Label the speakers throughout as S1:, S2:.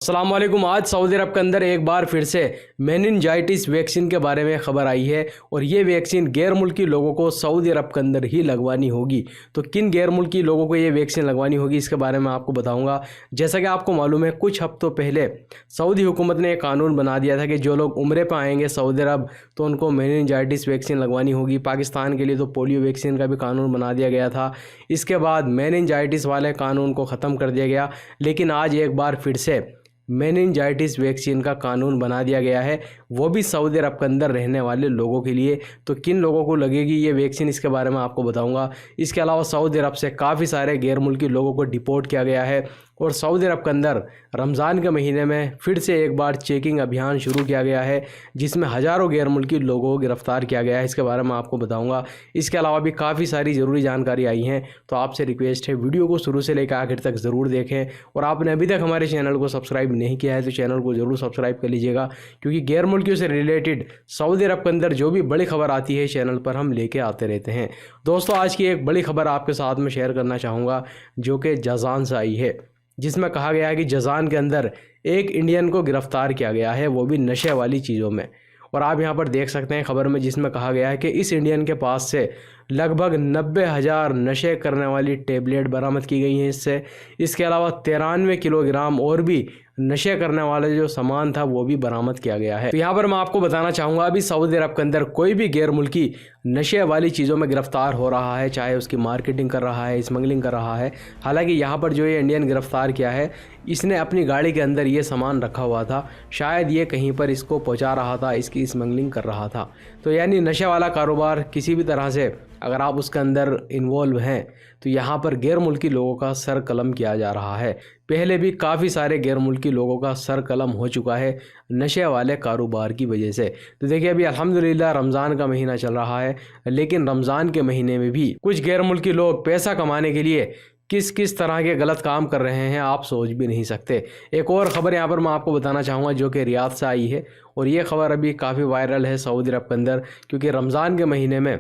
S1: अस्सलाम वालेकुम। आज सऊदी अरब के अंदर एक बार फिर से मेनिनजाइटिस वैक्सीन के बारे में ख़बर आई है और ये वैक्सीन गैर मुल्की लोगों को सऊदी अरब के अंदर ही लगवानी होगी। तो किन गैर मुल्की लोगों को ये वैक्सीन लगवानी होगी इसके बारे में आपको बताऊंगा। जैसा कि आपको मालूम है, कुछ हफ्तों पहले सऊदी हुकूमत ने एक कानून बना दिया था कि जो लोग उम्रे पर आएंगे सऊदी अरब तो उनको मेनिनजाइटिस वैक्सीन लगवानी होगी। पाकिस्तान के लिए तो पोलियो वैक्सीन का भी कानून बना दिया गया था। इसके बाद मेनिनजाइटिस वाले कानून को ख़त्म कर दिया गया, लेकिन आज एक बार फिर से मेनिनजाइटिस वैक्सीन का कानून बना दिया गया है, वो भी सऊदी अरब के अंदर रहने वाले लोगों के लिए। तो किन लोगों को लगेगी ये वैक्सीन इसके बारे में आपको बताऊंगा। इसके अलावा सऊदी अरब से काफ़ी सारे गैर मुल्की लोगों को डिपोर्ट किया गया है और सऊदी अरब के अंदर रमज़ान के महीने में फिर से एक बार चेकिंग अभियान शुरू किया गया है, जिसमें हज़ारों गैर मुल्की लोगों को गिरफ़्तार किया गया है। इसके बारे में आपको बताऊंगा। इसके अलावा भी काफ़ी सारी ज़रूरी जानकारी आई हैं, तो आपसे रिक्वेस्ट है वीडियो को शुरू से लेकर आखिर तक ज़रूर देखें। और आपने अभी तक हमारे चैनल को सब्सक्राइब नहीं किया है तो चैनल को ज़रूर सब्सक्राइब कर लीजिएगा, क्योंकि गैर मुल्कियों से रिलेटेड सऊदी अरब के अंदर जो भी बड़ी खबर आती है चैनल पर हम लेके आते रहते हैं। दोस्तों, आज की एक बड़ी खबर आपके साथ में शेयर करना चाहूँगा जो कि जज़ान से आई है, जिसमें कहा गया है कि जज़ान के अंदर एक इंडियन को गिरफ़्तार किया गया है, वो भी नशे वाली चीज़ों में। और आप यहाँ पर देख सकते हैं खबर में, जिसमें कहा गया है कि इस इंडियन के पास से लगभग 90,000 नशे करने वाली टेबलेट बरामद की गई हैं इससे। इसके अलावा 93 किलोग्राम और भी नशे करने वाले जो सामान था वो भी बरामद किया गया है। तो यहाँ पर मैं आपको बताना चाहूँगा, अभी सऊदी अरब के अंदर कोई भी गैर मुल्की नशे वाली चीज़ों में गिरफ़्तार हो रहा है, चाहे उसकी मार्केटिंग कर रहा है, स्मगलिंग कर रहा है। हालांकि यहाँ पर जो ये इंडियन गिरफ़्तार किया है, इसने अपनी गाड़ी के अंदर ये सामान रखा हुआ था, शायद ये कहीं पर इसको पहुँचा रहा था, इसकी स्मगलिंग कर रहा था। तो यानी नशे वाला कारोबार किसी भी तरह से अगर आप उसके अंदर इन्वॉल्व हैं तो यहाँ पर गैर मुल्की लोगों का सर कलम किया जा रहा है। पहले भी काफ़ी सारे गैर मुल्की लोगों का सर कलम हो चुका है नशे वाले कारोबार की वजह से। तो देखिए, अभी अल्हम्दुलिल्लाह रमज़ान का महीना चल रहा है, लेकिन रमज़ान के महीने में भी कुछ गैर मुल्की लोग पैसा कमाने के लिए किस किस तरह के गलत काम कर रहे हैं आप सोच भी नहीं सकते। एक और ख़बर यहाँ पर मैं आपको बताना चाहूँगा जो कि रियाद से आई है, और ये खबर अभी काफ़ी वायरल है सऊदी अरब के अंदर, क्योंकि रमज़ान के महीने में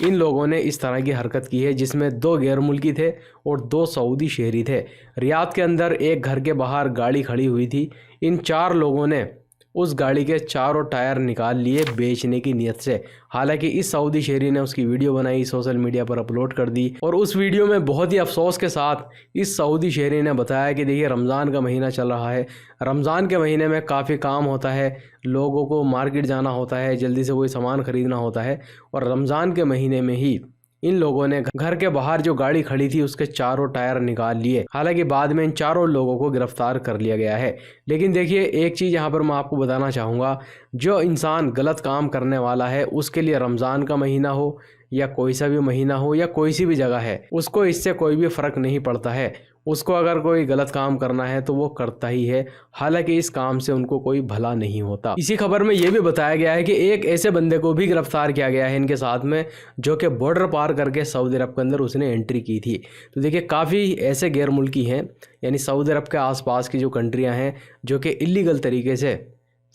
S1: इन लोगों ने इस तरह की हरकत की है, जिसमें 2 गैर मुल्की थे और 2 सऊदी शहरी थे। रियाद के अंदर एक घर के बाहर गाड़ी खड़ी हुई थी। इन 4 लोगों ने उस गाड़ी के चारों टायर निकाल लिए बेचने की नीयत से। हालांकि इस सऊदी शहरी ने उसकी वीडियो बनाई, सोशल मीडिया पर अपलोड कर दी, और उस वीडियो में बहुत ही अफसोस के साथ इस सऊदी शहरी ने बताया कि देखिए, रमज़ान का महीना चल रहा है, रमज़ान के महीने में काफ़ी काम होता है, लोगों को मार्केट जाना होता है, जल्दी से कोई सामान ख़रीदना होता है, और रमज़ान के महीने में ही इन लोगों ने घर के बाहर जो गाड़ी खड़ी थी उसके चारों टायर निकाल लिए। हालांकि बाद में इन चारों लोगों को गिरफ्तार कर लिया गया है। लेकिन देखिए, एक चीज़ यहाँ पर मैं आपको बताना चाहूँगा, जो इंसान गलत काम करने वाला है उसके लिए रमज़ान का महीना हो या कोई सा भी महीना हो या कोई सी भी जगह है, उसको इससे कोई भी फ़र्क नहीं पड़ता है। उसको अगर कोई गलत काम करना है तो वो करता ही है, हालांकि इस काम से उनको कोई भला नहीं होता। इसी खबर में ये भी बताया गया है कि एक ऐसे बंदे को भी गिरफ्तार किया गया है इनके साथ में, जो कि बॉर्डर पार करके सऊदी अरब के अंदर उसने एंट्री की थी। तो देखिए, काफ़ी ऐसे गैर मुल्की हैं, यानी सऊदी अरब के आसपास की जो कंट्रियाँ हैं, जो कि इलीगल तरीके से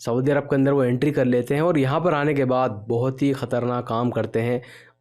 S1: सऊदी अरब के अंदर वो एंट्री कर लेते हैं और यहाँ पर आने के बाद बहुत ही ख़तरनाक काम करते हैं।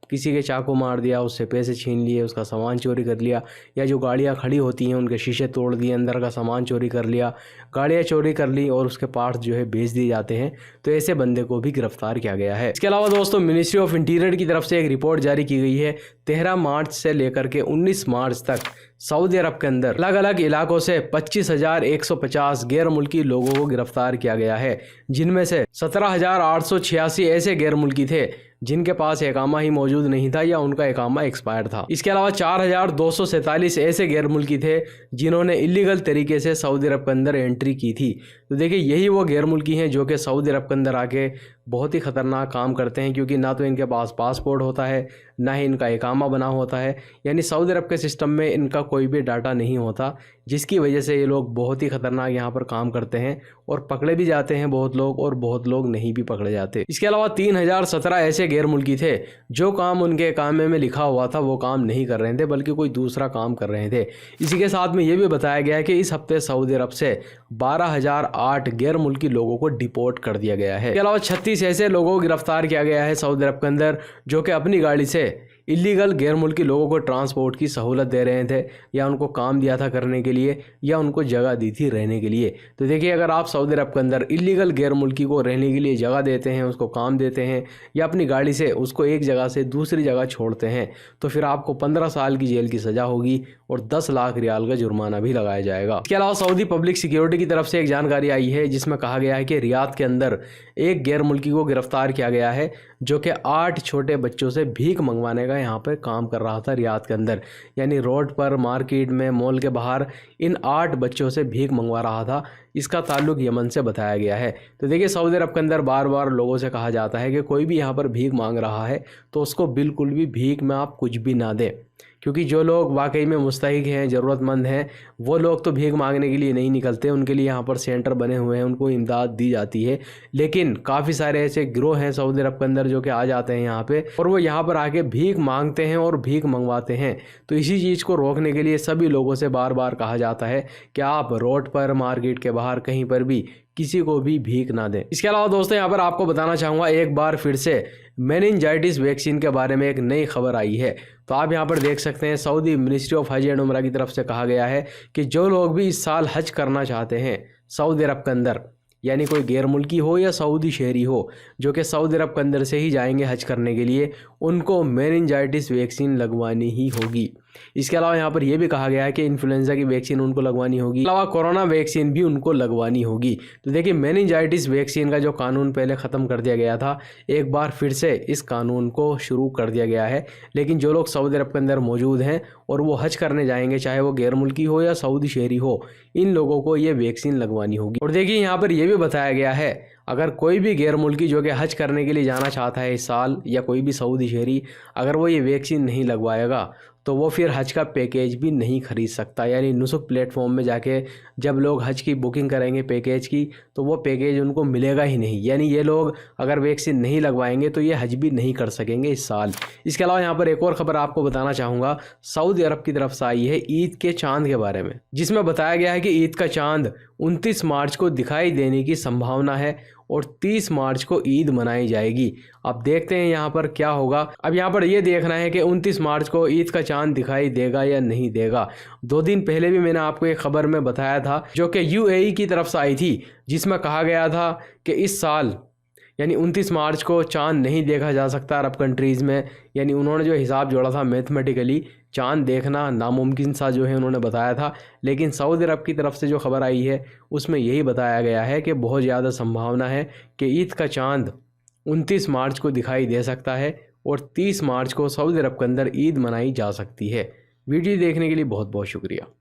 S1: किसी के चाकू मार दिया, उससे पैसे छीन लिए, उसका सामान चोरी कर लिया, या जो गाड़ियाँ खड़ी होती हैं उनके शीशे तोड़ दिए, अंदर का सामान चोरी कर लिया, गाड़ियाँ चोरी कर ली और उसके पार्ट्स जो है बेच दिए जाते हैं। तो ऐसे बंदे को भी गिरफ्तार किया गया है। इसके अलावा दोस्तों, मिनिस्ट्री ऑफ इंटीरियर की तरफ से एक रिपोर्ट जारी की गई है। 13 मार्च से लेकर के 19 मार्च तक सऊदी अरब के अंदर अलग अलग इलाकों से 25,150 गैर मुल्की लोगों को गिरफ्तार किया गया है, जिनमें से 17,886 ऐसे गैर मुल्की थे जिनके पास इकामा ही मौजूद नहीं था या उनका इकामा एक्सपायर था। इसके अलावा 4,247 ऐसे गैर मुल्की थे जिन्होंने इलीगल तरीके से सऊदी अरब के अंदर एंट्री की थी। तो देखिए, यही वो गैर मुल्की हैं जो कि सऊदी अरब के अंदर आके बहुत ही ख़तरनाक काम करते हैं, क्योंकि ना तो इनके पास पासपोर्ट होता है, ना ही इनका इकामा बना होता है, यानी सऊदी अरब के सिस्टम में इनका कोई भी डाटा नहीं होता, जिसकी वजह से ये लोग बहुत ही ख़तरनाक यहाँ पर काम करते हैं और पकड़े भी जाते हैं बहुत लोग, और बहुत लोग नहीं भी पकड़े जाते। इसके अलावा 3,017 ऐसे गैर मुल्की थे जो काम उनके इकामे में लिखा हुआ था वो काम नहीं कर रहे थे, बल्कि कोई दूसरा काम कर रहे थे। इसी के साथ में ये भी बताया गया है कि इस हफ्ते सऊदी अरब से 12,008 गैर मुल्की लोगों को डिपोर्ट कर दिया गया है। इसके अलावा 36 ऐसे लोगों को गिरफ्तार किया गया है सऊदी अरब के अंदर जो कि अपनी गाड़ी से इलीगल गैर मुल्की लोगों को ट्रांसपोर्ट की सहूलत दे रहे थे, या उनको काम दिया था करने के लिए, या उनको जगह दी थी रहने के लिए। तो देखिए, अगर आप सऊदी अरब के अंदर इलीगल गैर मुल्की को रहने के लिए जगह देते हैं, उसको काम देते हैं, या अपनी गाड़ी से उसको एक जगह से दूसरी जगह छोड़ते हैं, तो फिर आपको 15 साल की जेल की सज़ा होगी और 10 लाख रियाल का जुर्माना भी लगाया जाएगा। इसके अलावा सऊदी पब्लिक सिक्योरिटी की तरफ से एक जानकारी आई है जिसमें कहा गया है कि रियाद के अंदर एक गैर मुल्की को गिरफ्तार किया गया है जो कि 8 छोटे बच्चों से भीख मंगवाने का यहाँ पर काम कर रहा था रियाद के अंदर। यानी रोड पर, मार्केट में, मॉल के बाहर इन 8 बच्चों से भीख मंगवा रहा था। इसका ताल्लुक यमन से बताया गया है। तो देखिए, सऊदी अरब के अंदर बार बार लोगों से कहा जाता है कि कोई भी यहाँ पर भीख मांग रहा है तो उसको बिल्कुल भी भीख में आप कुछ भी ना दें, क्योंकि जो लोग वाकई में मुस्तहिक हैं, ज़रूरतमंद हैं, वो लोग तो भीख मांगने के लिए नहीं निकलते। उनके लिए यहाँ पर सेंटर बने हुए हैं, उनको इमदाद दी जाती है। लेकिन काफ़ी सारे ऐसे गिरोह हैं सऊदी अरब के अंदर जो कि आ जाते हैं यहाँ पे, और वो यहाँ पर आके भीख मांगते हैं और भीख मंगवाते हैं। तो इसी चीज़ को रोकने के लिए सभी लोगों से बार बार कहा जाता है कि आप रोड पर, मार्केट के बाहर, कहीं पर भी किसी को भी भीख ना दें। इसके अलावा दोस्तों, यहाँ पर आपको बताना चाहूँगा एक बार फिर से मेनिनजाइटिस वैक्सीन के बारे में एक नई खबर आई है। तो आप यहाँ पर देख सकते हैं, सऊदी मिनिस्ट्री ऑफ हज एंड उमरा की तरफ से कहा गया है कि जो लोग भी इस साल हज करना चाहते हैं सऊदी अरब के अंदर, यानी कोई गैर मुल्की हो या सऊदी शहरी हो जो कि सऊदी अरब के अंदर से ही जाएंगे हज करने के लिए, उनको मेनिनजाइटिस वैक्सीन लगवानी ही होगी। इसके अलावा यहाँ पर यह भी कहा गया है कि इन्फ्लुएंजा की वैक्सीन उनको लगवानी होगी, अलावा कोरोना वैक्सीन भी उनको लगवानी होगी। तो देखिए, मेनिनजाइटिस वैक्सीन का जो कानून पहले ख़त्म कर दिया गया था, एक बार फिर से इस कानून को शुरू कर दिया गया है। लेकिन जो लोग सऊदी अरब के अंदर मौजूद हैं और वो हज करने जाएंगे, चाहे वो गैर मुल्की हो या सऊदी शहरी हो, इन लोगों को ये वैक्सीन लगवानी होगी। और देखिए, यहाँ पर यह भी बताया गया है, अगर कोई भी गैर मुल्की जो कि हज करने के लिए जाना चाहता है इस साल, या कोई भी सऊदी शहरी, अगर वो ये वैक्सीन नहीं लगवाएगा तो वो फिर हज का पैकेज भी नहीं खरीद सकता। यानी नुसुक प्लेटफॉर्म में जाके जब लोग हज की बुकिंग करेंगे पैकेज की, तो वो पैकेज उनको मिलेगा ही नहीं। यानी ये लोग अगर वैक्सीन नहीं लगवाएंगे तो ये हज भी नहीं कर सकेंगे इस साल। इसके अलावा यहाँ पर एक और ख़बर आपको बताना चाहूँगा, सऊदी अरब की तरफ से आई है ईद के चांद के बारे में, जिसमें बताया गया है कि ईद का चांद 29 मार्च को दिखाई देने की संभावना है और 30 मार्च को ईद मनाई जाएगी। अब देखते हैं यहाँ पर क्या होगा। अब यहाँ पर ये देखना है कि 29 मार्च को ईद का चांद दिखाई देगा या नहीं देगा। 2 दिन पहले भी मैंने आपको एक खबर में बताया था जो कि यूएई की तरफ से आई थी, जिसमें कहा गया था कि इस साल यानी 29 मार्च को चांद नहीं देखा जा सकता अरब कंट्रीज़ में। यानी उन्होंने जो हिसाब जोड़ा था मैथमेटिकली, चांद देखना नामुमकिन सा जो है उन्होंने बताया था। लेकिन सऊदी अरब की तरफ से जो खबर आई है उसमें यही बताया गया है कि बहुत ज़्यादा संभावना है कि ईद का चांद 29 मार्च को दिखाई दे सकता है और 30 मार्च को सऊदी अरब के अंदर ईद मनाई जा सकती है। वीडियो देखने के लिए बहुत बहुत शुक्रिया।